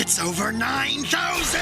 It's over 9,000!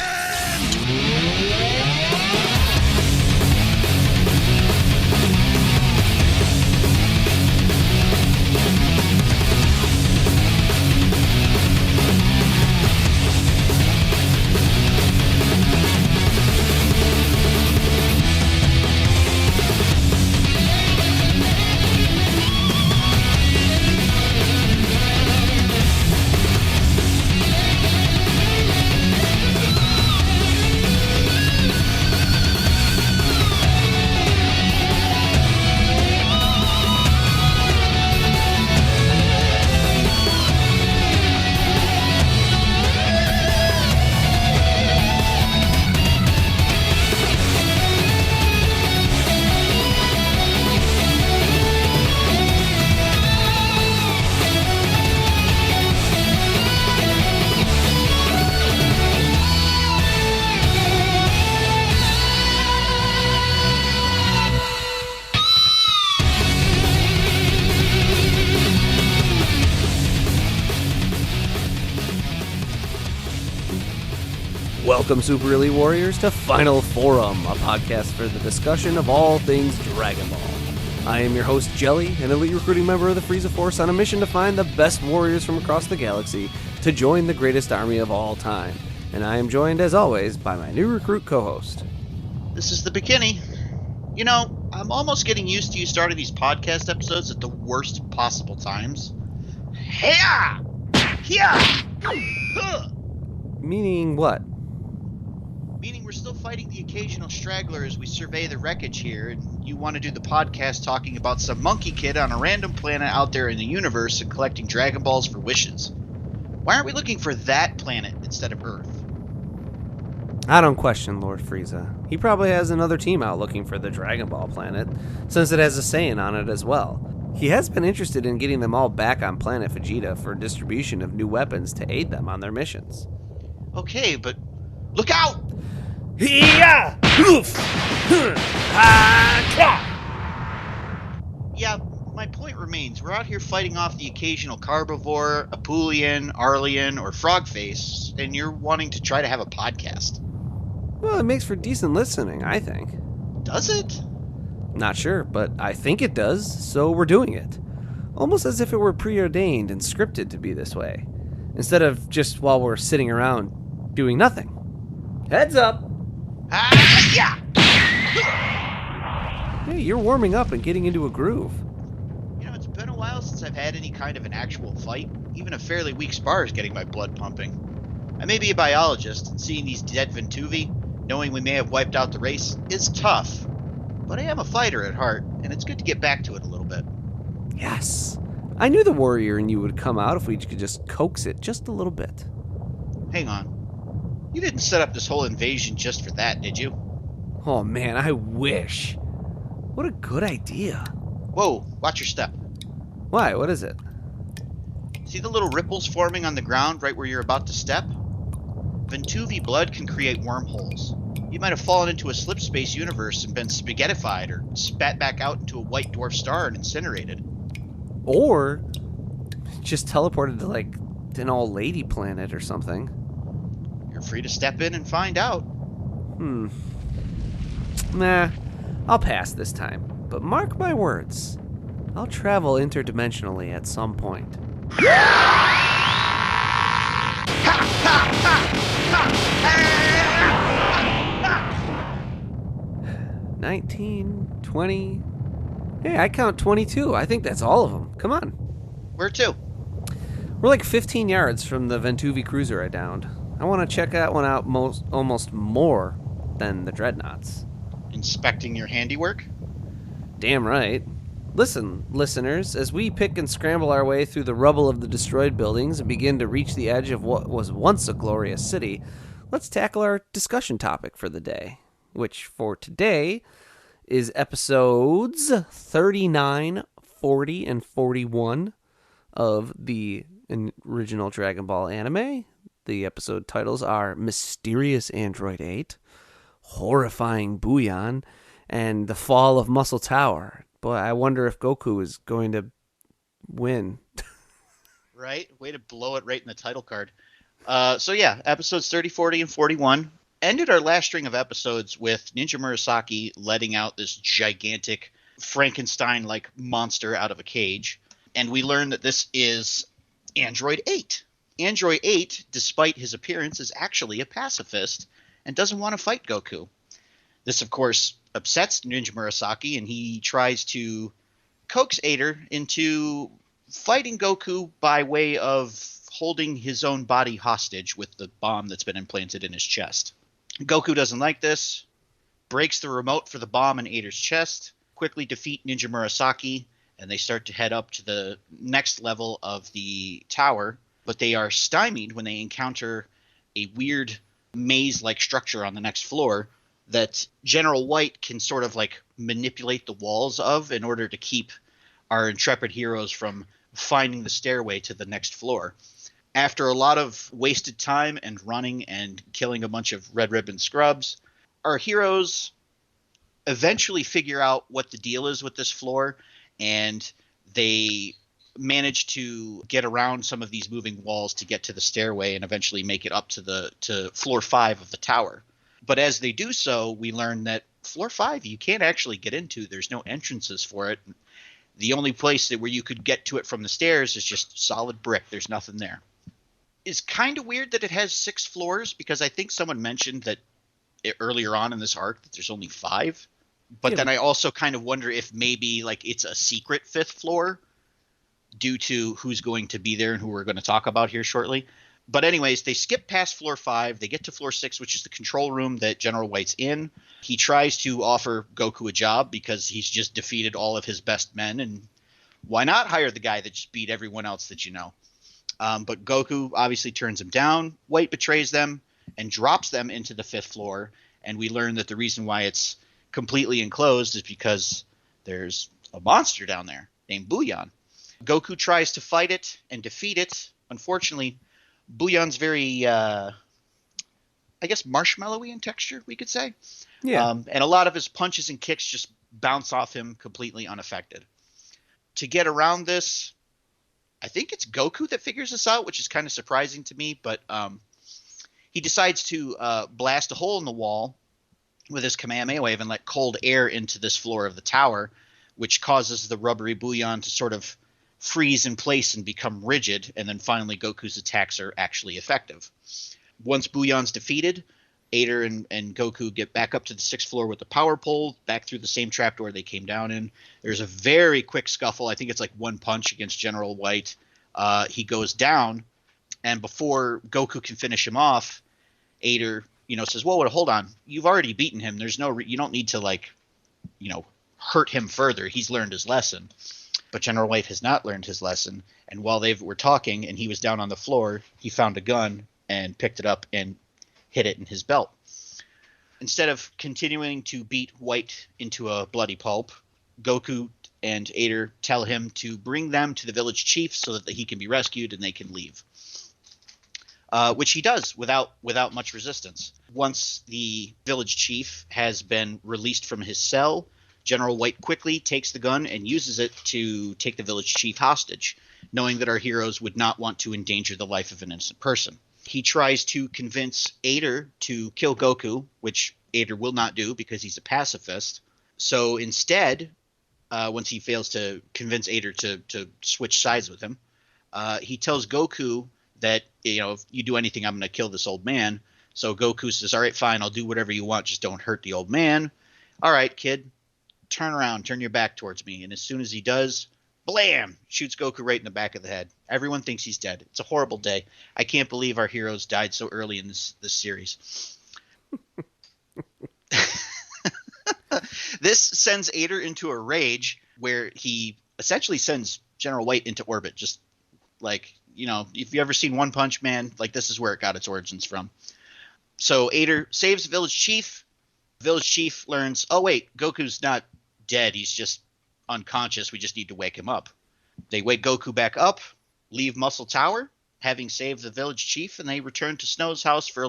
Welcome, Super Elite Warriors, to Final Forum, a podcast for the discussion of all things Dragon Ball. I am your host, Jelli, an elite recruiting member of the Frieza Force on a mission to find the best warriors from across the galaxy to join the greatest army of all time. And I am joined, as always, by my new recruit co-host. This is the Bekinney. You know, I'm almost getting used to you starting these podcast episodes at the worst possible times. Hiya! Hiya! Meaning what? Meaning we're still fighting the occasional straggler as we survey the wreckage here, and you want to do the podcast talking about some monkey kid on a random planet out there in the universe and collecting Dragon Balls for wishes. Why aren't we looking for that planet instead of Earth? I don't question Lord Frieza. He probably has another team out looking for the Dragon Ball planet, since it has a Saiyan on it as well. He has been interested in getting them all back on planet Vegeta for distribution of new weapons to aid them on their missions. Okay, but look out! Yeah, my point remains. We're out here fighting off the occasional Carbivore, Apulian, Arlian, or Frogface, and you're wanting to try to have a podcast. Well, it makes for decent listening, I think. Does it? Not sure, but I think it does, so we're doing it. Almost as if it were preordained and scripted to be this way, instead of just while we're sitting around doing nothing. Heads up! Yeah! Hey, you're warming up and getting into a groove. You know, it's been a while since I've had any kind of an actual fight. Even a fairly weak spar is getting my blood pumping. I may be a biologist, and seeing these dead Ventuvi, knowing we may have wiped out the race, is tough. But I am a fighter at heart, and it's good to get back to it a little bit. Yes. I knew the warrior in you would come out if we could just coax it just a little bit. Hang on. You didn't set up this whole invasion just for that, did you? Oh man, I wish. What a good idea. Whoa, watch your step. Why? What is it? See the little ripples forming on the ground right where you're about to step? Ventuvi blood can create wormholes. You might have fallen into a slip space universe and been spaghettified or spat back out into a white dwarf star and incinerated. Or just teleported to like an all-lady planet or something. You're free to step in and find out. Nah, I'll pass this time. But mark my words, I'll travel interdimensionally at some point. 19, 20. Hey, I count 22. I think that's all of them. Come on. Where to? We're like 15 yards from the Ventuvi cruiser I downed. I want to check that one out almost more than the dreadnoughts. Inspecting your handiwork? Damn right. Listen, listeners, as we pick and scramble our way through the rubble of the destroyed buildings and begin to reach the edge of what was once a glorious city, let's tackle our discussion topic for the day, which for today is episodes 39, 40, and 41 of the original Dragon Ball anime. The episode titles are Mysterious Android 8, Horrifying Booyan, and The Fall of Muscle Tower. Boy, I wonder if Goku is going to win. Right? Way to blow it right in the title card. So yeah, episodes 30, 40, and 41 ended our last string of episodes with Ninja Murasaki letting out this gigantic Frankenstein-like monster out of a cage, and we learn that this is Android 8. Android 8, despite his appearance, is actually a pacifist and doesn't want to fight Goku. This, of course, upsets Ninja Murasaki, and he tries to coax Ader into fighting Goku by way of holding his own body hostage with the bomb that's been implanted in his chest. Goku doesn't like this, breaks the remote for the bomb in Ader's chest, quickly defeat Ninja Murasaki, and they start to head up to the next level of the tower, but they are stymied when they encounter a weird maze-like structure on the next floor that General White can sort of like manipulate the walls of in order to keep our intrepid heroes from finding the stairway to the next floor. After a lot of wasted time and running and killing a bunch of red ribbon scrubs, our heroes eventually figure out what the deal is with this floor, and they manage to get around some of these moving walls to get to the stairway and eventually make it up to floor 5 of the tower. But as they do so, we learn that floor 5 you can't actually get into. There's no entrances for it. The only place where you could get to it from the stairs is just solid brick. There's nothing there. It's kind of weird that it has 6 floors, because I think someone mentioned that earlier on in this arc that there's only 5. But Yeah, then I also kind of wonder if maybe like it's a secret 5th floor due to who's going to be there and who we're going to talk about here shortly. But anyways, they skip past floor 5. They get to floor 6, which is the control room that General White's in. He tries to offer Goku a job because he's just defeated all of his best men, and why not hire the guy that just beat everyone else that you know? But Goku obviously turns him down. White betrays them and drops them into the 5th floor, and we learn that the reason why it's completely enclosed is because there's a monster down there named Booyan. Goku tries to fight it and defeat it. Unfortunately, Booyan's very, I guess, marshmallowy in texture, we could say. yeah. And a lot of his punches and kicks just bounce off him completely unaffected. To get around this, I think it's Goku that figures this out, which is kind of surprising to me, but he decides to blast a hole in the wall with his Kamehameha wave and let cold air into this floor of the tower, which causes the rubbery Booyan to sort of freeze in place and become rigid, and then finally Goku's attacks are actually effective. Once Booyan's defeated, Ader and Goku get back up to the 6th floor with the power pole, back through the same trapdoor they came down in. There's a very quick scuffle. I think it's like one punch against General White. He goes down, and before Goku can finish him off, Ader, says, "Whoa, hold on. You've already beaten him. There's no, you don't need to hurt him further. He's learned his lesson." But General White has not learned his lesson. And while they were talking and he was down on the floor, he found a gun and picked it up and hid it in his belt. Instead of continuing to beat White into a bloody pulp, Goku and Ader tell him to bring them to the village chief so that he can be rescued and they can leave. Which he does without much resistance. Once the village chief has been released from his cell, General White quickly takes the gun and uses it to take the village chief hostage, knowing that our heroes would not want to endanger the life of an innocent person. He tries to convince Ader to kill Goku, which Ader will not do because he's a pacifist. So instead, once he fails to convince Ader to switch sides with him, he tells Goku that, if you do anything, I'm going to kill this old man. So Goku says, "All right, fine, I'll do whatever you want, just don't hurt the old man." "All right, kid, turn around, turn your back towards me." And as soon as he does, blam, shoots Goku right in the back of the head. Everyone thinks he's dead. It's a horrible day. I can't believe our heroes died so early in this series. This sends Ader into a rage where he essentially sends General White into orbit. Just like, if you ever seen One Punch Man, like this is where it got its origins from. So Ader saves the village chief. Village chief learns, oh wait, Goku's not dead. He's just unconscious. We just need to wake him up. They wake Goku back up, leave Muscle Tower, having saved the village chief, and they return to Snow's house for a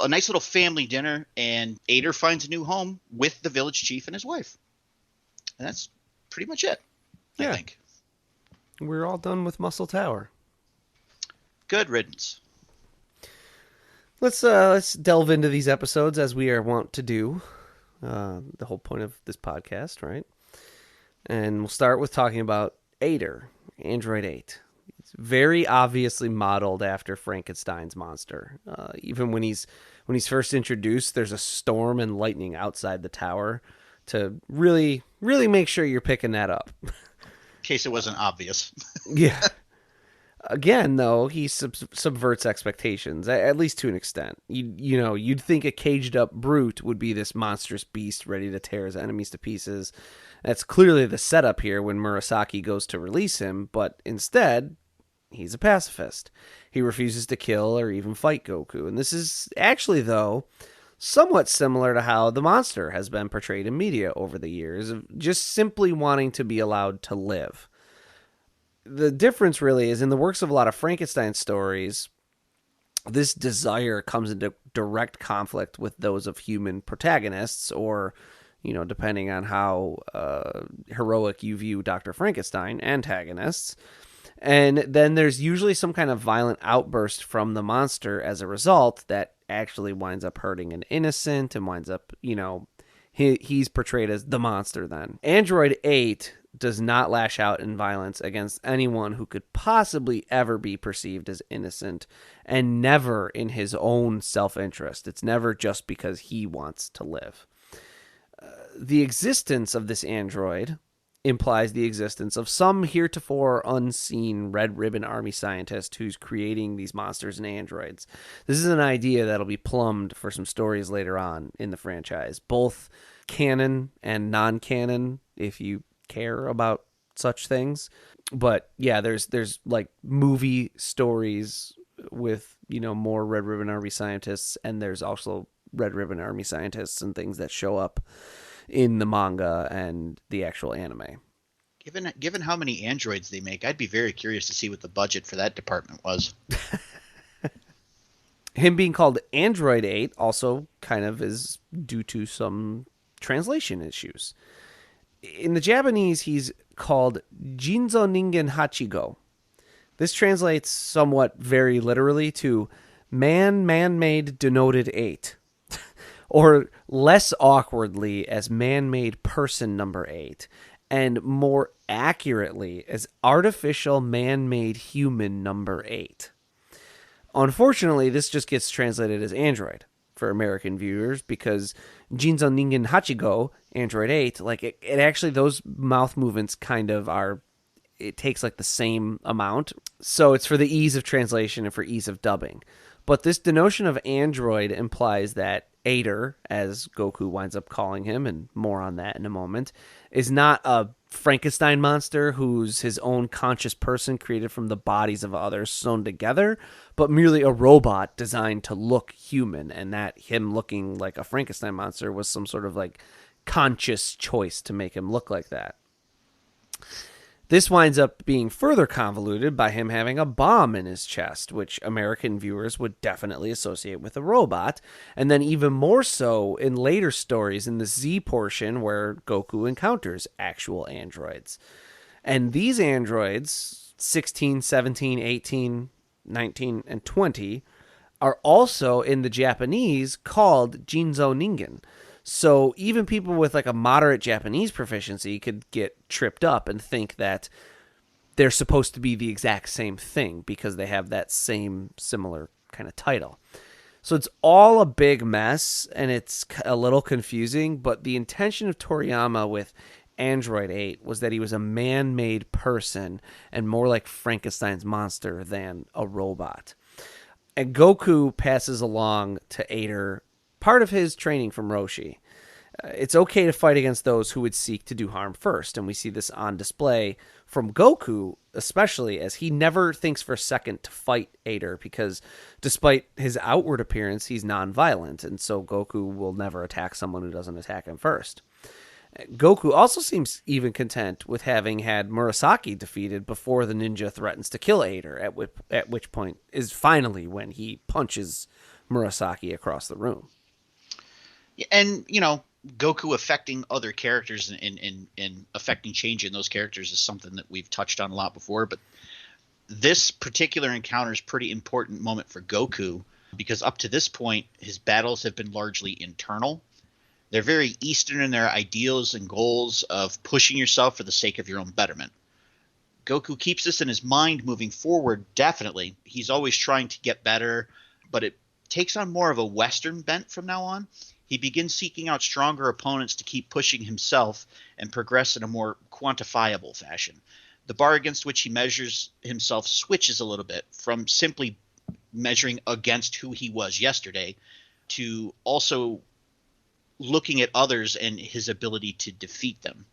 nice little family dinner. And Ader finds a new home with the village chief and his wife. And that's pretty much it, I Yeah. think. We're all done with Muscle Tower. Good riddance. Let's delve into these episodes as we are wont to do. The whole point of this podcast, right? And we'll start with talking about Ader, Android 8. It's very obviously modeled after Frankenstein's monster. Even when he's first introduced, there's a storm and lightning outside the tower to really make sure you're picking that up. In case it wasn't obvious. Yeah. Again, though, he subverts expectations, at least to an extent. You'd think a caged up brute would be this monstrous beast ready to tear his enemies to pieces. That's clearly the setup here when Murasaki goes to release him, but instead, he's a pacifist. He refuses to kill or even fight Goku. And this is actually, though, somewhat similar to how the monster has been portrayed in media over the years, of just simply wanting to be allowed to live. The difference really is in the works of a lot of Frankenstein stories, this desire comes into direct conflict with those of human protagonists, or, depending on how heroic you view Dr. Frankenstein, antagonists. And then there's usually some kind of violent outburst from the monster as a result that actually winds up hurting an innocent and winds up, he's portrayed as the monster then. Android 8 does not lash out in violence against anyone who could possibly ever be perceived as innocent, and never in his own self-interest. It's never just because he wants to live. The existence of this android implies the existence of some heretofore unseen Red Ribbon Army scientist who's creating these monsters and androids. This is an idea that'll be plumbed for some stories later on in the franchise, both canon and non-canon, if you care about such things. But yeah, there's like movie stories with, more Red Ribbon Army scientists, and there's also Red Ribbon Army scientists and things that show up in the manga and the actual anime. Given how many androids they make, I'd be very curious to see what the budget for that department was. Him being called Android 8 also kind of is due to some translation issues. In the Japanese, he's called Jinzoningen Hachigo. This translates somewhat very literally to man-made denoted 8. Or less awkwardly as man-made person number 8. And more accurately as artificial man-made human number 8. Unfortunately, this just gets translated as android for American viewers, because Jinzoningen Hachigo, Android 8, like it actually, those mouth movements kind of are, it takes like the same amount. So it's for the ease of translation and for ease of dubbing. But this denotion of android implies that Ader, as Goku winds up calling him, and more on that in a moment, is not a Frankenstein monster who's his own conscious person created from the bodies of others sewn together, but merely a robot designed to look human, and that him looking like a Frankenstein monster was some sort of like conscious choice to make him look like that. This winds up being further convoluted by him having a bomb in his chest, which American viewers would definitely associate with a robot, and then even more so in later stories in the Z portion where Goku encounters actual androids. And these androids, 16, 17, 18, 19, and 20, are also in the Japanese called Jinzoningen. So even people with like a moderate Japanese proficiency could get tripped up and think that they're supposed to be the exact same thing because they have that same similar kind of title. So it's all a big mess and it's a little confusing, but the intention of Toriyama with Android 8 was that he was a man-made person and more like Frankenstein's monster than a robot. And Goku passes along to Ader part of his training from Roshi. It's okay to fight against those who would seek to do harm first, and we see this on display from Goku, especially as he never thinks for a second to fight Ader, because despite his outward appearance, he's non-violent, and so Goku will never attack someone who doesn't attack him first. Goku also seems even content with having had Murasaki defeated before the ninja threatens to kill Ader, at which point is finally when he punches Murasaki across the room. And, Goku affecting other characters and affecting change in those characters is something that we've touched on a lot before. But this particular encounter is a pretty important moment for Goku because up to this point, his battles have been largely internal. They're very Eastern in their ideals and goals of pushing yourself for the sake of your own betterment. Goku keeps this in his mind moving forward, definitely. He's always trying to get better, but it takes on more of a Western bent from now on. He begins seeking out stronger opponents to keep pushing himself and progress in a more quantifiable fashion. The bar against which he measures himself switches a little bit from simply measuring against who he was yesterday to also looking at others and his ability to defeat them.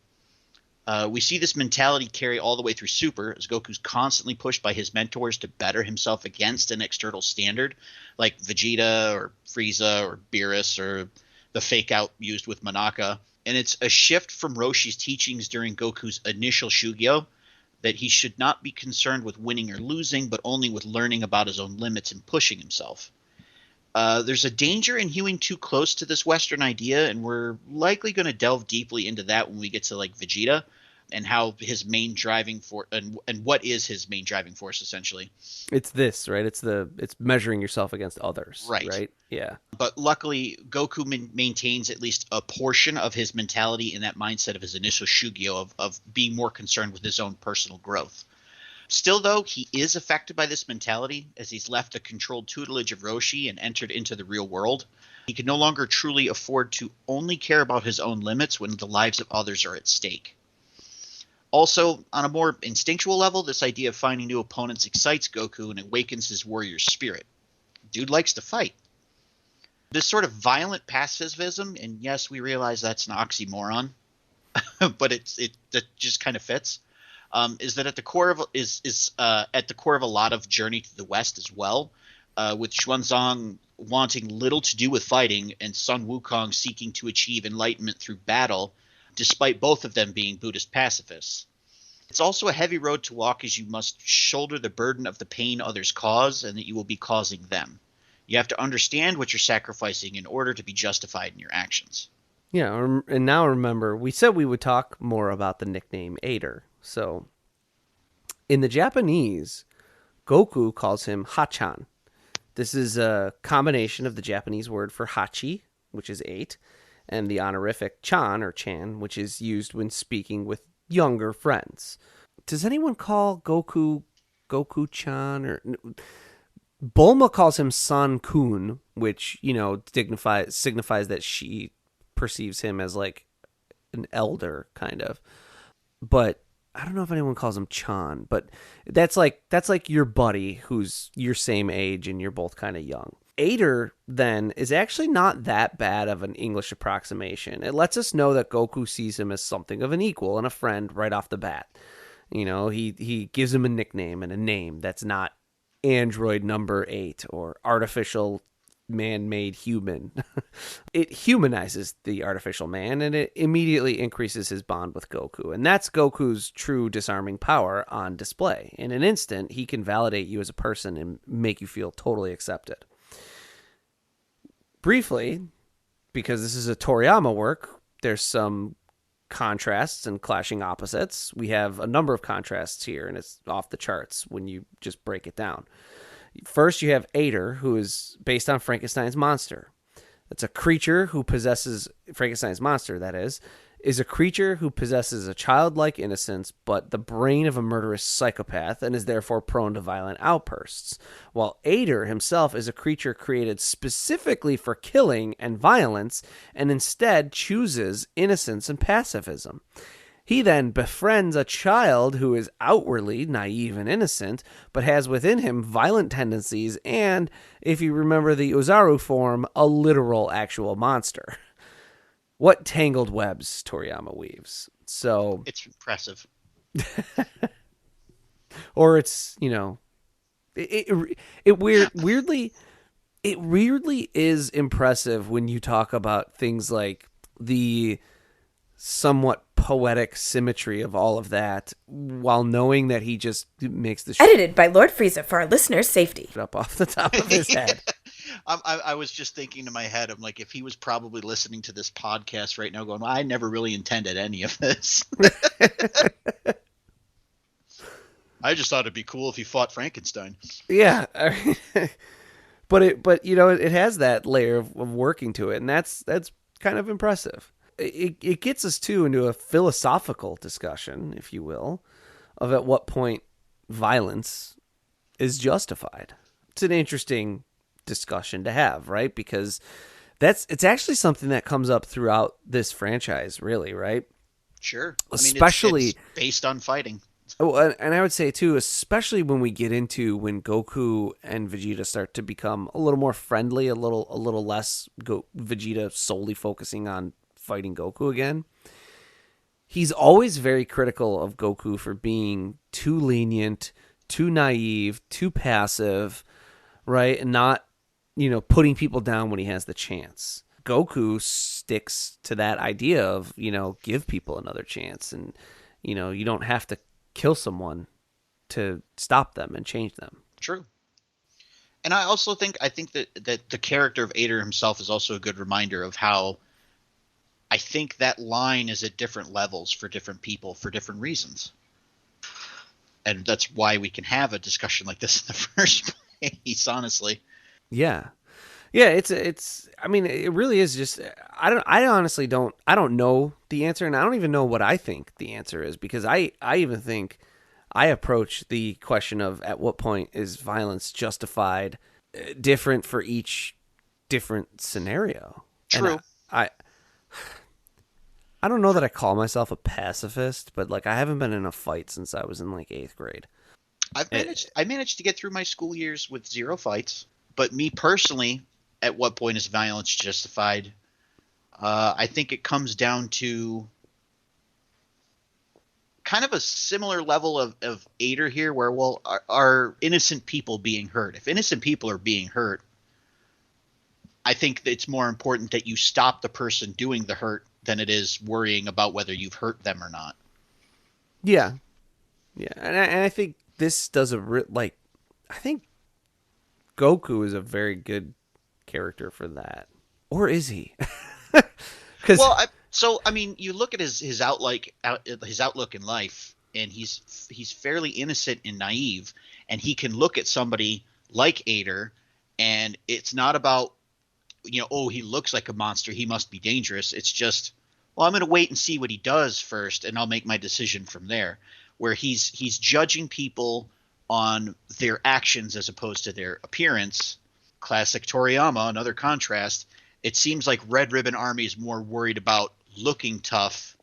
We see this mentality carry all the way through Super, as Goku's constantly pushed by his mentors to better himself against an external standard, like Vegeta or Frieza or Beerus or the fake out used with Monaka. And it's a shift from Roshi's teachings during Goku's initial Shugyo, that he should not be concerned with winning or losing, but only with learning about his own limits and pushing himself. There's a danger in hewing too close to this Western idea, and we're likely going to delve deeply into that when we get to like Vegeta and how his main driving force and what is his main driving force essentially. It's this, right? It's measuring yourself against others, right? Yeah. But luckily, Goku maintains at least a portion of his mentality in that mindset of his initial Shugyo of being more concerned with his own personal growth. Still, though, he is affected by this mentality as he's left the controlled tutelage of Roshi and entered into the real world. He can no longer truly afford to only care about his own limits when the lives of others are at stake. Also, on a more instinctual level, this idea of finding new opponents excites Goku and awakens his warrior spirit. Dude likes to fight. This sort of violent pacifism, and yes, we realize that's an oxymoron, but that just kind of fits. Is that at the core of at the core of a lot of Journey to the West as well, with Xuanzang wanting little to do with fighting and Sun Wukong seeking to achieve enlightenment through battle, despite both of them being Buddhist pacifists. It's also a heavy road to walk, as you must shoulder the burden of the pain others cause and that you will be causing them. You have to understand what you're sacrificing in order to be justified in your actions. Yeah, and now remember, we said we would talk more about the nickname Aider. So, in the Japanese, Goku calls him Hachan. This is a combination of the Japanese word for Hachi, which is 8, and the honorific Chan or Chan, which is used when speaking with younger friends. Does anyone call Goku Chan? Or Bulma calls him San-kun, which, signifies that she perceives him as like an elder, kind of. But I don't know if anyone calls him Chan, but that's like your buddy who's your same age and you're both kind of young. Aider, then, is actually not that bad of an English approximation. It lets us know that Goku sees him as something of an equal and a friend right off the bat. He gives him a nickname and a name that's not Android number 8 or artificial man-made human. It humanizes the artificial man, and it immediately increases his bond with Goku. And that's Goku's true disarming power on display. In an instant, he can validate you as a person and make you feel totally accepted. Briefly, because this is a Toriyama work, there's some contrasts and clashing opposites. We have a number of contrasts here, and it's off the charts when you just break it down. First, you have Aider, who is based on Frankenstein's monster. It's a creature who possesses Frankenstein's monster, that is a creature who possesses a childlike innocence, but the brain of a murderous psychopath, and is therefore prone to violent outbursts. While Aider himself is a creature created specifically for killing and violence, and instead chooses innocence and pacifism. He then befriends a child who is outwardly naive and innocent, but has within him violent tendencies and, if you remember the Ozaru form, a literal actual monster. What tangled webs Toriyama weaves. So it's impressive. Or it's, weirdly is impressive when you talk about things like the somewhat poetic symmetry of all of that, while knowing that he just makes the edited by Lord Frieza for our listeners' safety up off the top of his head. I was just thinking in my head, I'm like, if he was probably listening to this podcast right now going, well, I never really intended any of this. I just thought it'd be cool if he fought Frankenstein. Yeah. but it has that layer of working to it, and that's kind of impressive. It gets us too into a philosophical discussion, if you will, of at what point violence is justified. It's an interesting discussion to have, right? Because it's actually something that comes up throughout this franchise, really, right? Sure. Especially it's based on fighting. Oh, and I would say too, especially when we get into when Goku and Vegeta start to become a little more friendly, a little less Vegeta solely focusing on fighting Goku again. He's always very critical of Goku for being too lenient, too naive, too passive, right? And not, putting people down when he has the chance. Goku sticks to that idea of, give people another chance. And, you don't have to kill someone to stop them and change them. True. And I think that the character of Ader himself is also a good reminder of how I think that line is at different levels for different people for different reasons. And that's why we can have a discussion like this in the first place, honestly. Yeah. Yeah, it really is just, I honestly don't know the answer, and I don't even know what I think the answer is, because I even think I approach the question of at what point is violence justified different for each different scenario. True. And I don't know that I call myself a pacifist, but like I haven't been in a fight since I was in like 8th grade. I managed to get through my school years with 0 fights, but me personally, at what point is violence justified? I think it comes down to kind of a similar level of Ader here, where, well, are innocent people being hurt? If innocent people are being hurt, I think that it's more important that you stop the person doing the hurt than it is worrying about whether you've hurt them or not. Yeah. Yeah. And I think this does I think Goku is a very good character for that. Or is he? You look at his outlook in life, and he's fairly innocent and naive, and he can look at somebody like Ader, and it's not about, he looks like a monster, he must be dangerous. It's just, well, I'm going to wait and see what he does first, and I'll make my decision from there. Where he's judging people on their actions as opposed to their appearance. Classic Toriyama, another contrast. It seems like Red Ribbon Army is more worried about looking tough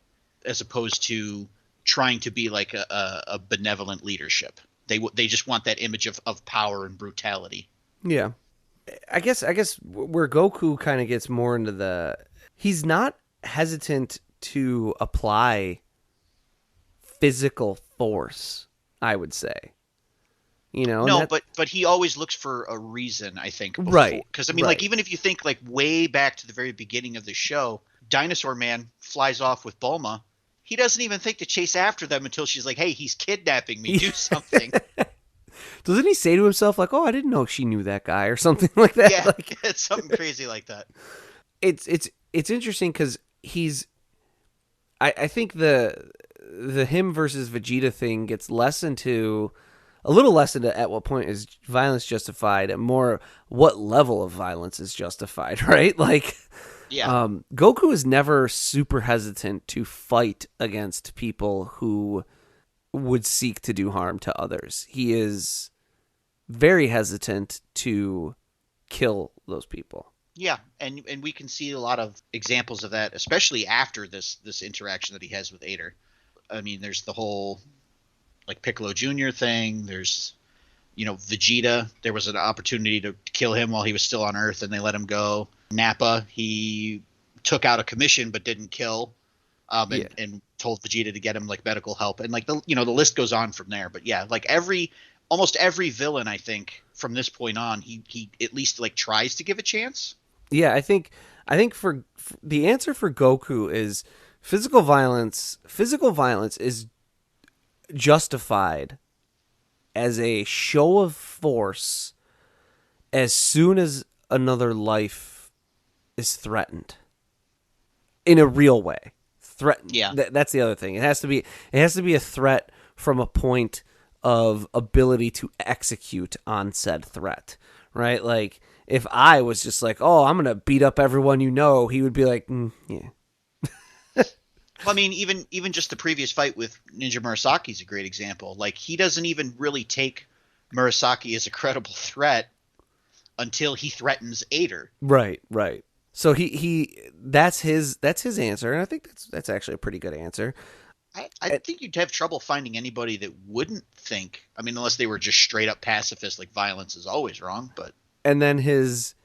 as opposed to trying to be like a benevolent leadership. They just want that image of power and brutality. Yeah. I guess where Goku kind of gets more into he's not hesitant to apply physical force, I would say. No, but he always looks for a reason, I think. Before. Right. Because, like, even if you think, like, way back to the very beginning of the show, Dinosaur Man flies off with Bulma. He doesn't even think to chase after them until she's like, hey, he's kidnapping me. Do something. Doesn't he say to himself, like, oh, I didn't know she knew that guy or something like that? Yeah, like, it's something crazy like that. It's interesting because I think the him versus Vegeta thing gets a little less into at what point is violence justified and more what level of violence is justified, right? Like, yeah. Goku is never super hesitant to fight against people who would seek to do harm to others. He is very hesitant to kill those people. Yeah, and we can see a lot of examples of that, especially after this interaction that he has with Ader. There's the whole like Piccolo Jr. thing. There's, Vegeta. There was an opportunity to kill him while he was still on Earth, and they let him go. Nappa, he took out a commission but didn't kill, and told Vegeta to get him like medical help, and like the list goes on from there. But yeah, like almost every villain, I think from this point on, he at least like tries to give a chance. Yeah, I think for the answer for Goku is physical violence. Physical violence is justified as a show of force as soon as another life is threatened in a real way. Threatened. Yeah. That's the other thing. It has to be a threat from a point of ability to execute on said threat, right? Like if I was just like, oh, I'm gonna beat up everyone you know, he would be like, yeah. Well, I mean, even just the previous fight with Ninja Murasaki is a great example. Like, he doesn't even really take Murasaki as a credible threat until he threatens Ader. Right. So he that's his answer, and I think that's actually a pretty good answer. I think you'd have trouble finding anybody that wouldn't think. I mean, unless they were just straight up pacifist, like violence is always wrong. But And then his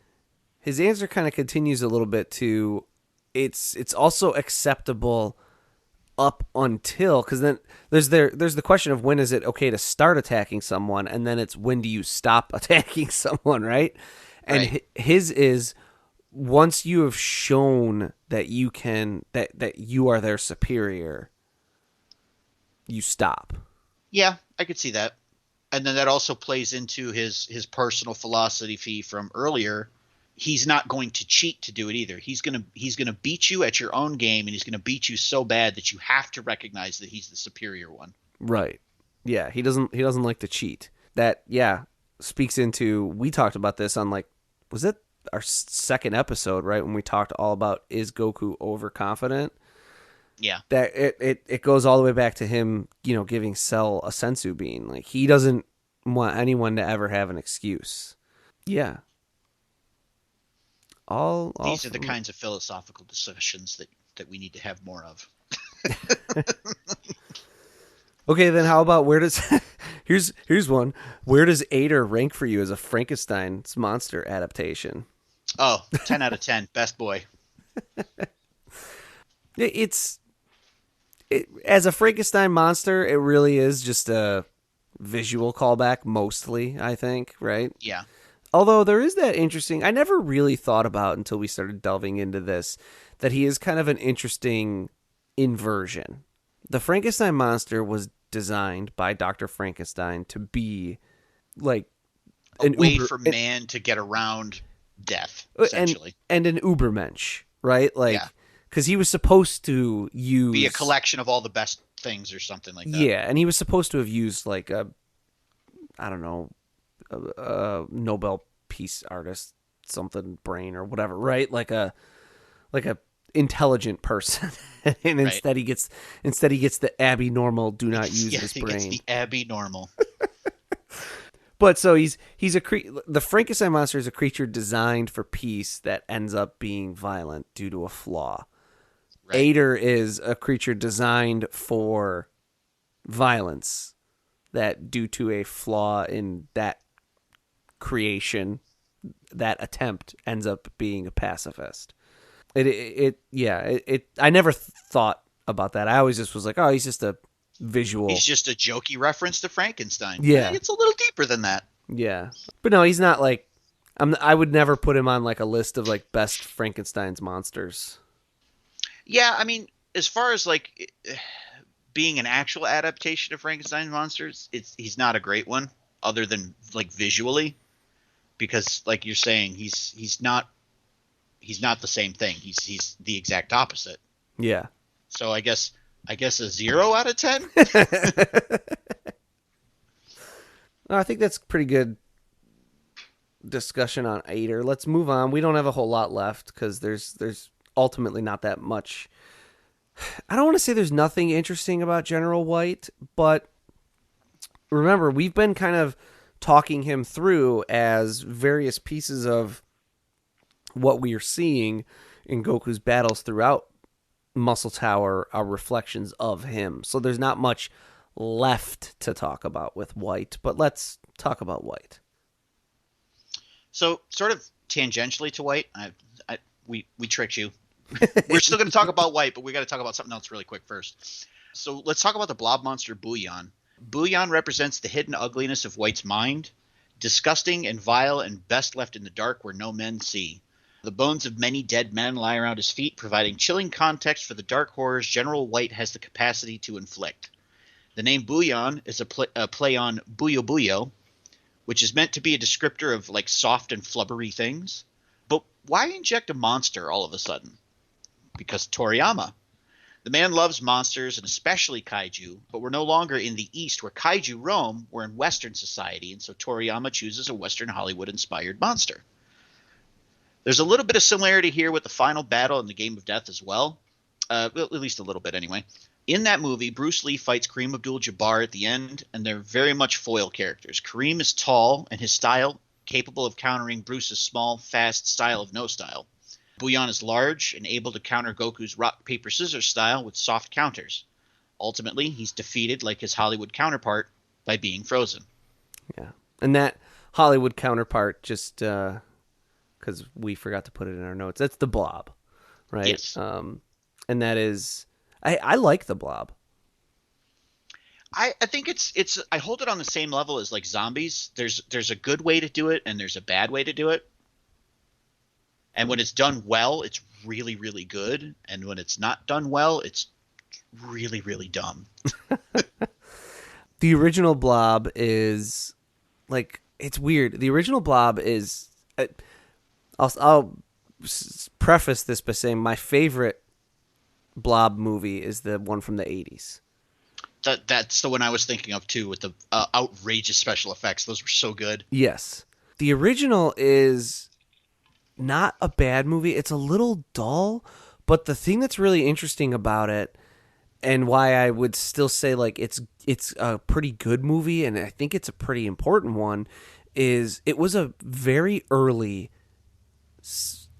answer kind of continues a little bit to it's also acceptable up until, because then there's the question of when is it okay to start attacking someone, and then it's when do you stop attacking someone, right? And Right. his is once you have shown that you can that you are their superior, you stop. yeah, I could see that. And then that also plays into his personal philosophy from earlier. He's not going to cheat to do it either. He's gonna beat you at your own game, and he's gonna beat you so bad that you have to recognize that he's the superior one. Right. Yeah, he doesn't like to cheat. That speaks into, we talked about this on, like, was it our second episode, right, when we talked all about is Goku overconfident? Yeah. That it goes all the way back to him, giving Cell a sensu bean. Like, he doesn't want anyone to ever have an excuse. Yeah. These are the kinds of philosophical discussions that we need to have more of. Okay, then how about where does here's one. Where does Ader rank for you as a Frankenstein's monster adaptation? Oh, 10 out of 10. Best boy. As a Frankenstein monster, it really is just a visual callback mostly, I think, right? Yeah. Although there is that interesting, I never really thought about until we started delving into this, that he is kind of an interesting inversion. The Frankenstein monster was designed by Dr. Frankenstein to be like A way for man to get around death, essentially. and an Ubermensch, right? Like, because he was supposed to use... Be a collection of all the best things or something like that. Yeah, and he was supposed to have used, like, a Nobel Peace Artist something brain or whatever, right? Like a intelligent person, and instead he gets the Abby normal do not use his brain. It's the Abby normal. But so the Frankenstein monster is a creature designed for peace that ends up being violent due to a flaw. Right. Ader is a creature designed for violence that, due to a flaw in that creation, that attempt ends up being a pacifist. I never thought about that. I always just was like, oh, he's just a visual. He's just a jokey reference to Frankenstein. Yeah. It's a little deeper than that. Yeah. But no, he's not like, I would never put him on like a list of like best Frankenstein's monsters. Yeah, I mean, as far as like being an actual adaptation of Frankenstein's monsters, he's not a great one, other than like visually, because like you're saying, he's not the same thing. He's the exact opposite. Yeah. So I guess a 0 out of 10. I think that's pretty good discussion on Ader. Let's move on. We don't have a whole lot left because there's ultimately not that much. I don't want to say there's nothing interesting about General White, but remember, we've been kind of talking him through as various pieces of what we are seeing in Goku's battles throughout Muscle Tower are reflections of him. So there's not much left to talk about with White, but let's talk about White. So, sort of tangentially to White, we tricked you. We're still going to talk about White, but we got to talk about something else really quick first. So let's talk about the blob monster Bouillon. Bouillon represents the hidden ugliness of White's mind, disgusting and vile and best left in the dark where no men see. The bones of many dead men lie around his feet, providing chilling context for the dark horrors General White has the capacity to inflict. The name Bouillon is a play on Buyo Buyo, which is meant to be a descriptor of like soft and flubbery things. But why inject a monster all of a sudden? Because Toriyama. The man loves monsters and especially kaiju, but we're no longer in the East where kaiju roam, we're in Western society, and so Toriyama chooses a Western Hollywood-inspired monster. There's a little bit of similarity here with the final battle in the Game of Death as well. Well, at least a little bit anyway. In that movie, Bruce Lee fights Kareem Abdul-Jabbar at the end, and they're very much foil characters. Kareem is tall, and his style capable of countering Bruce's small, fast style of no style. Booyan is large and able to counter Goku's rock, paper, scissors style with soft counters. Ultimately, he's defeated like his Hollywood counterpart by being frozen. Yeah. And that Hollywood counterpart, just because we forgot to put it in our notes, that's the Blob, right? Yes. And that is, I like the Blob. I think it's I hold it on the same level as like zombies. There's a good way to do it and there's a bad way to do it. And when it's done well, it's really, really good. And when it's not done well, it's really, really dumb. The original Blob is like, it's weird. The original Blob is, I'll preface this by saying my favorite Blob movie is the one from the 80s. That's the one I was thinking of too, with the outrageous special effects. Those were so good. Yes. The original is not a bad movie. It's a little dull, but the thing that's really interesting about it, and why I would still say like it's a pretty good movie, and I think it's a pretty important one, is it was a very early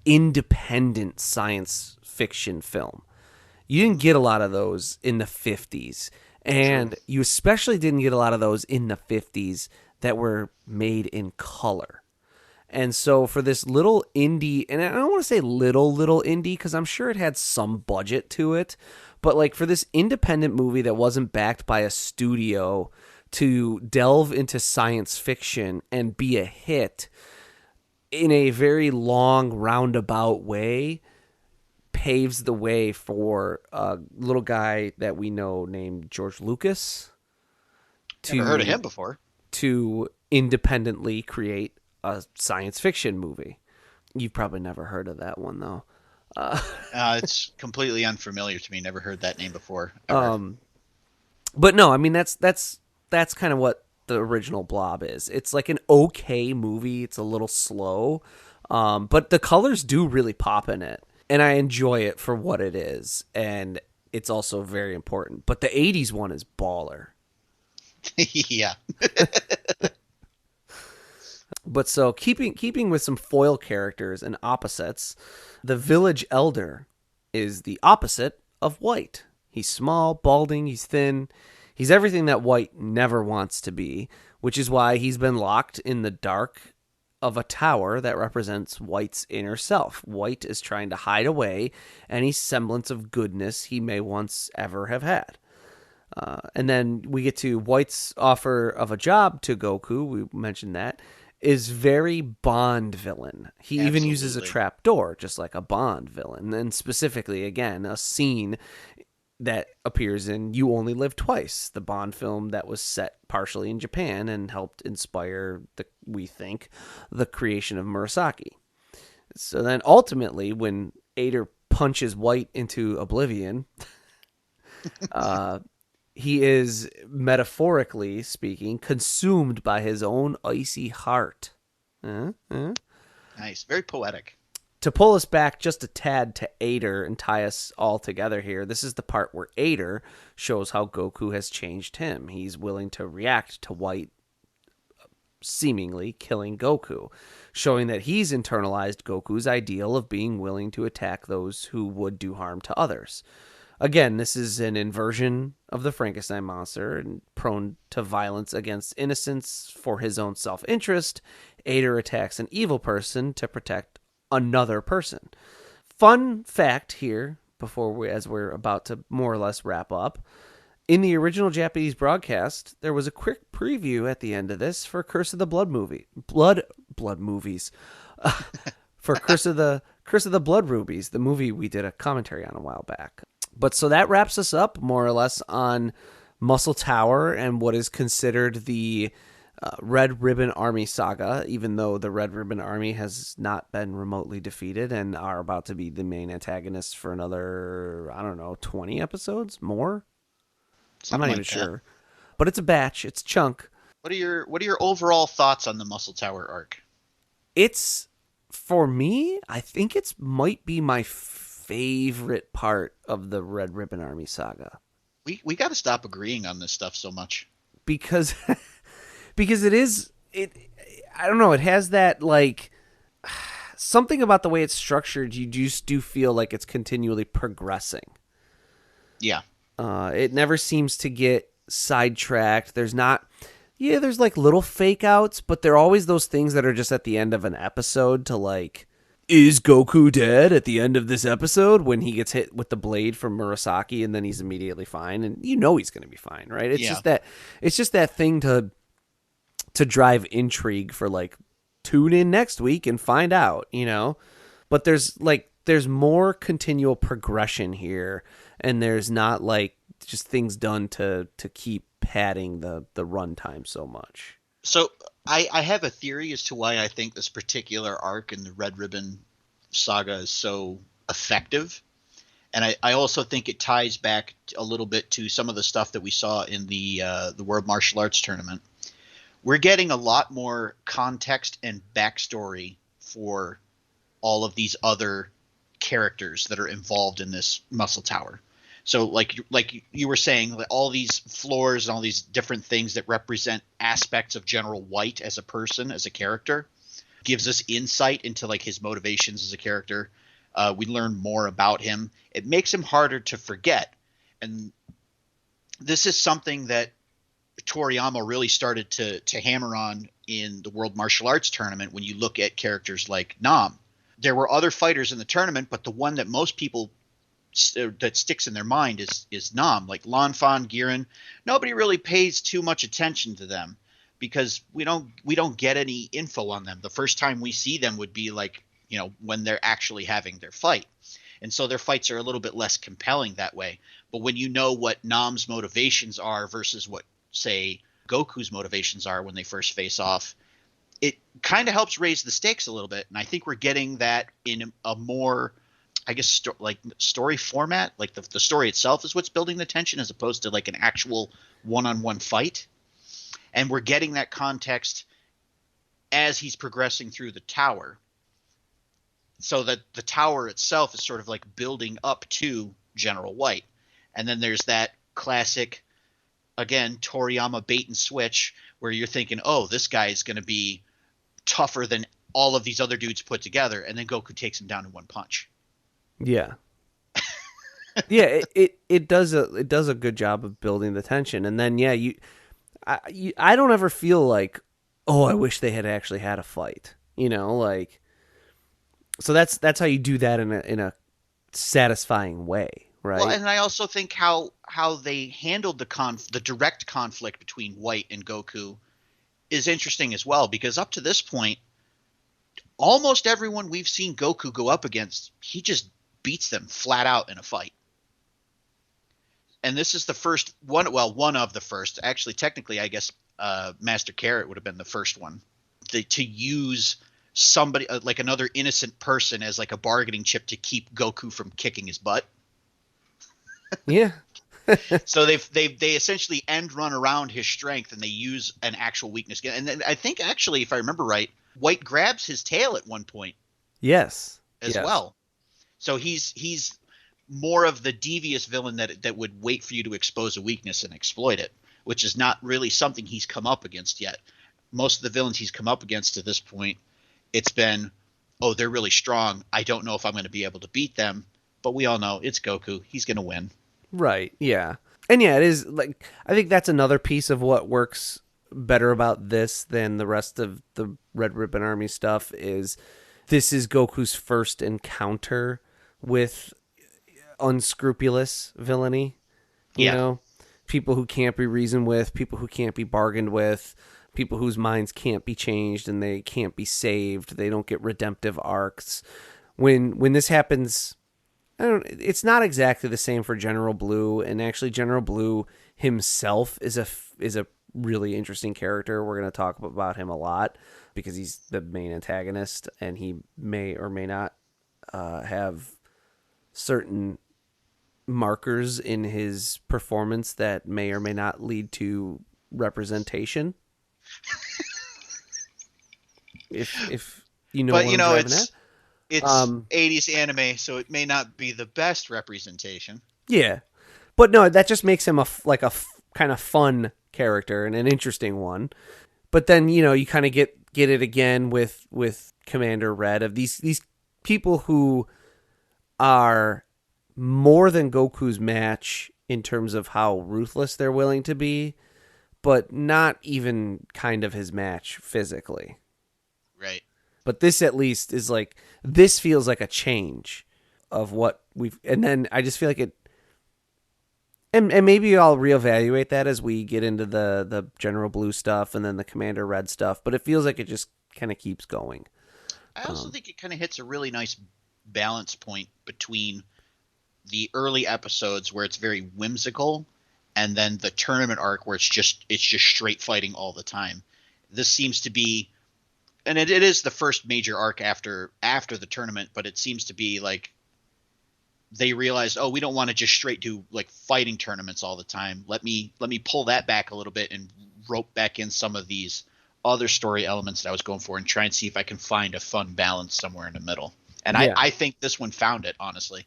independent science fiction film. You didn't get a lot of those in the 50s. And you especially didn't get a lot of those in the 50s that were made in color. And so for this little indie, and I don't want to say little indie because I'm sure it had some budget to it, but like for this independent movie that wasn't backed by a studio to delve into science fiction and be a hit in a very long roundabout way, paves the way for a little guy that we know named George Lucas. Never heard of him before. To independently create a science fiction movie. You've probably never heard of that one, though. It's completely unfamiliar to me. Never heard that name before. Ever. But no, I mean, that's kind of what the original Blob is. It's like an okay movie. It's a little slow, but the colors do really pop in it. And I enjoy it for what it is, and it's also very important. But the 80s one is baller. Yeah. But so keeping with some foil characters and opposites, the village elder is the opposite of White. He's small, balding, he's thin. He's everything that White never wants to be, which is why he's been locked in the dark of a tower that represents White's inner self. White is trying to hide away any semblance of goodness he may once ever have had. And then we get to White's offer of a job to Goku. We mentioned that is very Bond villain. He even uses a trap door, just like a Bond villain. And specifically, again, a scene that appears in You Only Live Twice, the Bond film that was set partially in Japan and helped inspire, we think, the creation of Murasaki. So then ultimately, when Ader punches White into oblivion, he is, metaphorically speaking, consumed by his own icy heart. Nice. Very poetic. To pull us back just a tad to Ader and tie us all together here, this is the part where Ader shows how Goku has changed him. He's willing to react to White seemingly killing Goku, showing that he's internalized Goku's ideal of being willing to attack those who would do harm to others. Again, this is an inversion of the Frankenstein monster and prone to violence against innocents for his own self-interest. Ader attacks an evil person to protect another person. Fun fact here, as we're about to more or less wrap up. In the original Japanese broadcast, there was a quick preview at the end of this for Curse of the Blood movie. Blood movies. For Curse of the Blood Rubies, the movie we did a commentary on a while back. But so that wraps us up more or less on Muscle Tower and what is considered the Red Ribbon Army saga, even though the Red Ribbon Army has not been remotely defeated and are about to be the main antagonists for another, 20 episodes? More? I'm not even sure. But it's a batch. It's a chunk. What are your overall thoughts on the Muscle Tower arc? It's For me, I think it's might be my favorite part of the Red Ribbon Army saga We got to stop agreeing on this stuff so much. because because it I don't know, it has that like something about the way it's structured. You just do feel like it's continually progressing. Yeah. It never seems to get sidetracked. There's not, yeah, there's like little fake outs, but they're always those things that are just at the end of an episode to like, is Goku dead at the end of this episode when he gets hit with the blade from Murasaki and then he's immediately fine, and you know he's going to be fine, right? It's just that thing to drive intrigue for like, tune in next week and find out, you know? But there's more continual progression here, and there's not like just things done to keep padding the runtime so much. So I have a theory as to why I think this particular arc in the Red Ribbon saga is so effective. And I also think it ties back a little bit to some of the stuff that we saw in the World Martial Arts Tournament. We're getting a lot more context and backstory for all of these other characters that are involved in this muscle tower. So like you were saying, like all these floors and all these different things that represent aspects of General White as a person, as a character, gives us insight into like his motivations as a character. We learn more about him. It makes him harder to forget. And this is something that Toriyama really started to hammer on in the World Martial Arts Tournament when you look at characters like Nam. There were other fighters in the tournament, but the one that most people that sticks in their mind is Nam. Like Lanfan, Giran, nobody really pays too much attention to them because we don't get any info on them. The first time we see them would be like, you know, when they're actually having their fight. And so their fights are a little bit less compelling that way. But when you know what Nam's motivations are versus what, say, Goku's motivations are when they first face off, it kind of helps raise the stakes a little bit. And I think we're getting that in a more, I guess, story format. Like the story itself is what's building the tension as opposed to like an actual one-on-one fight. And we're getting that context as he's progressing through the tower, so that the tower itself is sort of like building up to General White. And then there's that classic, again, Toriyama bait and switch where you're thinking, oh, this guy is going to be tougher than all of these other dudes put together. And then Goku takes him down in one punch. Yeah. Yeah, it does a good job of building the tension. And then, yeah, I don't ever feel like, oh, I wish they had actually had a fight, you know, like, so that's how you do that in a satisfying way, right? Well, and I also think how they handled the direct conflict between White and Goku is interesting as well, because up to this point, almost everyone we've seen Goku go up against, he just beats them flat out in a fight. And this is the first one, well, one of the first. Actually, technically, I guess Master Carrot would have been the first one to use somebody like another innocent person as like a bargaining chip to keep Goku from kicking his butt. Yeah. So they essentially end run around his strength and they use an actual weakness. And then I think actually, if I remember right, White grabs his tail at one point. Yes. As well. So he's more of the devious villain that would wait for you to expose a weakness and exploit it, which is not really something he's come up against yet. Most of the villains he's come up against to this point, it's been, oh, they're really strong. I don't know if I'm going to be able to beat them, but we all know it's Goku. He's going to win. Right. Yeah. And yeah, it is like, I think that's another piece of what works better about this than the rest of the Red Ribbon Army stuff is this is Goku's first encounter with unscrupulous villainy, you know, people who can't be reasoned with, people who can't be bargained with, people whose minds can't be changed and they can't be saved. They don't get redemptive arcs. When this happens, it's not exactly the same for General Blue, and actually General Blue himself is a really interesting character. We're going to talk about him a lot because he's the main antagonist and he may or may not have certain markers in his performance that may or may not lead to representation. if You know But what you I'm know, driving at? it's 80s anime, so it may not be the best representation. Yeah, but no, that just makes him kind of fun character and an interesting one. But then you kind of get it again with Commander Red of these people who are more than Goku's match in terms of how ruthless they're willing to be, but not even kind of his match physically. Right. But this at least is this feels like a change of what and then I just feel like it, and maybe I'll reevaluate that as we get into the General Blue stuff and then the Commander Red stuff, but it feels like it just kind of keeps going. I also think it kind of hits a really nice balance point between the early episodes where it's very whimsical and then the tournament arc where it's just straight fighting all the time. This seems to be, and it is the first major arc after the tournament, but it seems to be like they realized, oh, we don't want to just straight do like fighting tournaments all the time. Let me pull that back a little bit and rope back in some of these other story elements that I was going for and try and see if I can find a fun balance somewhere in the middle. And Yeah. I think this one found it, honestly.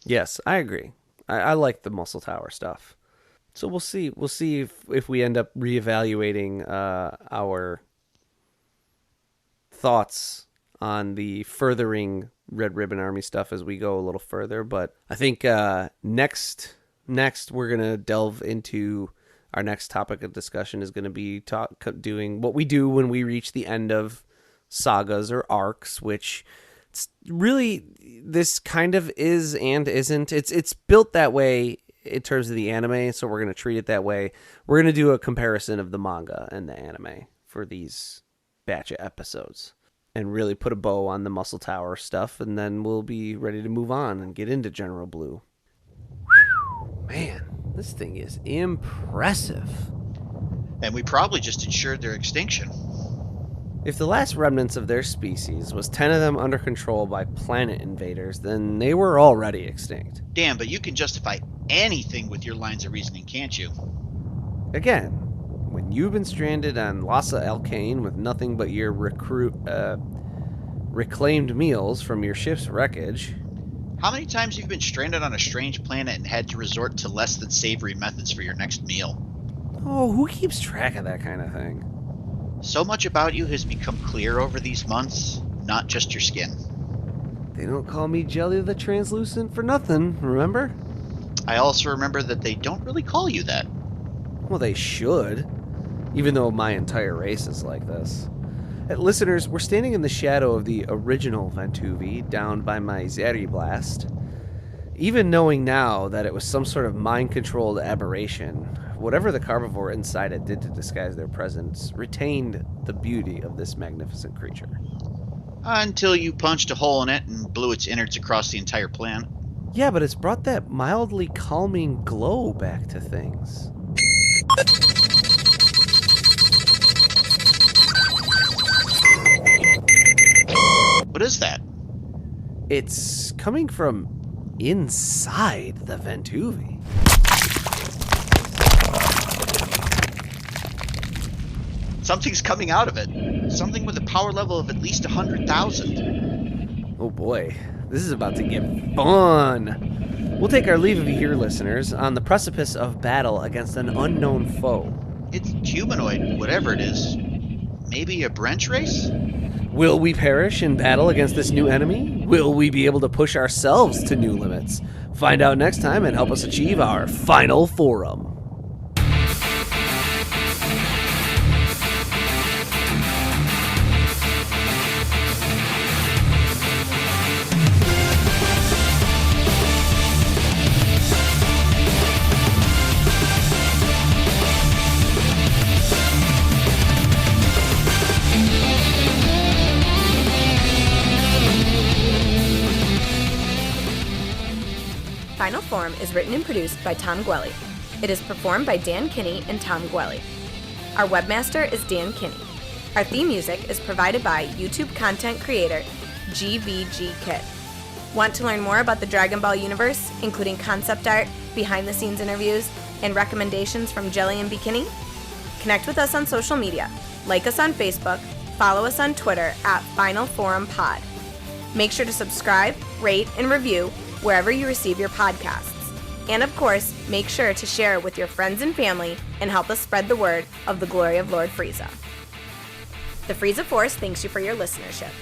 Yes, I agree. I like the Muscle Tower stuff. So we'll see. We'll see if we end up reevaluating our thoughts on the furthering Red Ribbon Army stuff as we go a little further. But I think next we're gonna delve into our next topic of discussion is going to be doing what we do when we reach the end of sagas or arcs, which really this kind of is and isn't. It's built that way in terms of the anime, so we're going to treat it that way. We're going to do a comparison of the manga and the anime for these batch of episodes and really put a bow on the Muscle Tower stuff, and then we'll be ready to move on and get into General Blue. Whew, man, this thing is impressive. And we probably just ensured their extinction. If the last remnants of their species was 10 of them under control by planet invaders, then they were already extinct. Damn, but you can justify anything with your lines of reasoning, can't you? Again, when you've been stranded on Lhasa Alkane with nothing but your reclaimed meals from your ship's wreckage... How many times have you been stranded on a strange planet and had to resort to less than savory methods for your next meal? Oh, who keeps track of that kind of thing? So much about you has become clear over these months, not just your skin. They don't call me Jelli the Translucent for nothing, remember? I also remember that they don't really call you that. Well, they should, even though my entire race is like this. Listeners, we're standing in the shadow of the original Ventuvi down by my Zeri Blast. Even knowing now that it was some sort of mind-controlled aberration, whatever the carbivore inside it did to disguise their presence retained the beauty of this magnificent creature. Until you punched a hole in it and blew its innards across the entire planet. Yeah, but it's brought that mildly calming glow back to things. What is that? It's coming from inside the Ventuvi. Something's coming out of it. Something with a power level of at least 100,000. Oh boy, this is about to get fun. We'll take our leave of you here, listeners, on the precipice of battle against an unknown foe. It's humanoid, whatever it is. Maybe a branch race? Will we perish in battle against this new enemy? Will we be able to push ourselves to new limits? Find out next time and help us achieve our final forum. Final Form is written and produced by Tom Gwelly. It is performed by Dan Kinney and Tom Gwelly. Our webmaster is Dan Kinney. Our theme music is provided by YouTube content creator GVG Kid. Want to learn more about the Dragon Ball universe, including concept art, behind-the-scenes interviews, and recommendations from Jelli and Bekinney? Connect with us on social media. Like us on Facebook, follow us on Twitter at Final Forum Pod. Make sure to subscribe, rate, and review wherever you receive your podcasts. And of course, make sure to share with your friends and family and help us spread the word of the glory of Lord Frieza. The Frieza Force thanks you for your listenership.